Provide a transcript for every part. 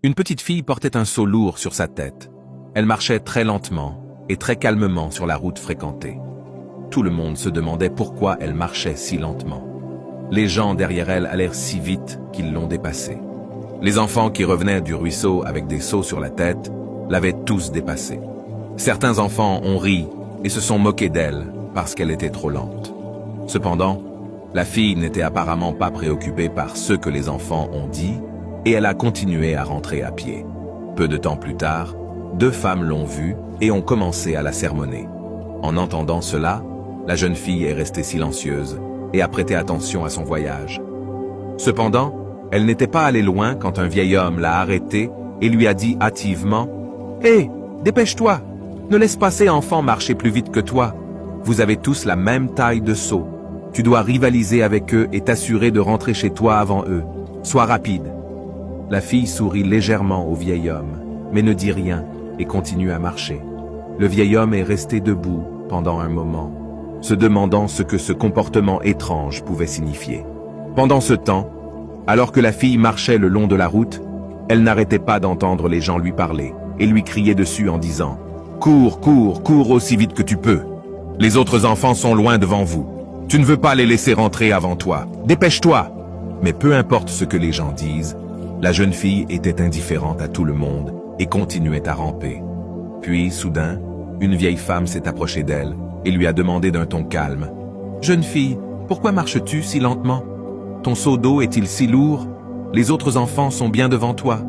Une petite fille portait un seau lourd sur sa tête. Elle marchait très lentement et très calmement sur la route fréquentée. Tout le monde se demandait pourquoi elle marchait si lentement. Les gens derrière elle allèrent si vite qu'ils l'ont dépassée. Les enfants qui revenaient du ruisseau avec des seaux sur la tête l'avaient tous dépassée. Certains enfants ont ri et se sont moqués d'elle parce qu'elle était trop lente. Cependant, la fille n'était apparemment pas préoccupée par ce que les enfants ont dit et elle a continué à rentrer à pied. Peu de temps plus tard, 2 femmes l'ont vue et ont commencé à la sermonner. En entendant cela, la jeune fille est restée silencieuse et a prêté attention à son voyage. Cependant, elle n'était pas allée loin quand un vieil homme l'a arrêtée et lui a dit hâtivement « Hé, dépêche-toi! Ne laisse pas ces enfants marcher plus vite que toi. Vous avez tous la même taille de seau. Tu dois rivaliser avec eux et t'assurer de rentrer chez toi avant eux. Sois rapide. » La fille sourit légèrement au vieil homme, mais ne dit rien et continue à marcher. Le vieil homme est resté debout pendant un moment, se demandant ce que ce comportement étrange pouvait signifier. Pendant ce temps, alors que la fille marchait le long de la route, elle n'arrêtait pas d'entendre les gens lui parler et lui crier dessus en disant « Cours, cours, cours aussi vite que tu peux. Les autres enfants sont loin devant vous. Tu ne veux pas les laisser rentrer avant toi. Dépêche-toi !» Mais peu importe ce que les gens disent, la jeune fille était indifférente à tout le monde et continuait à ramper. Puis, soudain, une vieille femme s'est approchée d'elle et lui a demandé d'un ton calme « Jeune fille, pourquoi marches-tu si lentement? Ton seau d'eau est-il si lourd? Les autres enfants sont bien devant toi. »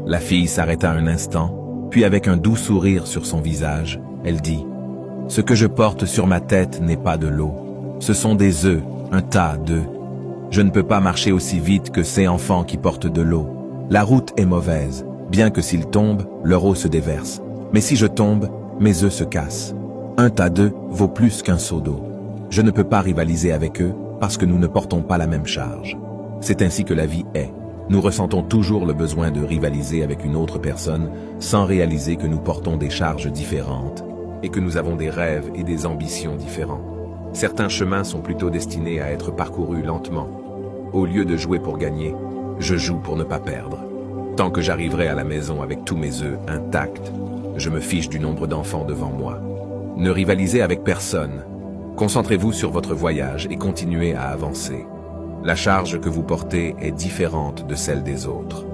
La fille s'arrêta un instant, puis avec un doux sourire sur son visage, elle dit « Ce que je porte sur ma tête n'est pas de l'eau. Ce sont des œufs, un tas d'œufs. Je ne peux pas marcher aussi vite que ces enfants qui portent de l'eau. La route est mauvaise. Bien que s'ils tombent, leur eau se déverse. Mais si je tombe, mes œufs se cassent. Un tas d'œufs vaut plus qu'un seau d'eau. Je ne peux pas rivaliser avec eux parce que nous ne portons pas la même charge. C'est ainsi que la vie est. Nous ressentons toujours le besoin de rivaliser avec une autre personne sans réaliser que nous portons des charges différentes et que nous avons des rêves et des ambitions différents. Certains chemins sont plutôt destinés à être parcourus lentement. Au lieu de jouer pour gagner, je joue pour ne pas perdre. Tant que j'arriverai à la maison avec tous mes œufs intacts, je me fiche du nombre d'enfants devant moi. Ne rivalisez avec personne. Concentrez-vous sur votre voyage et continuez à avancer. La charge que vous portez est différente de celle des autres.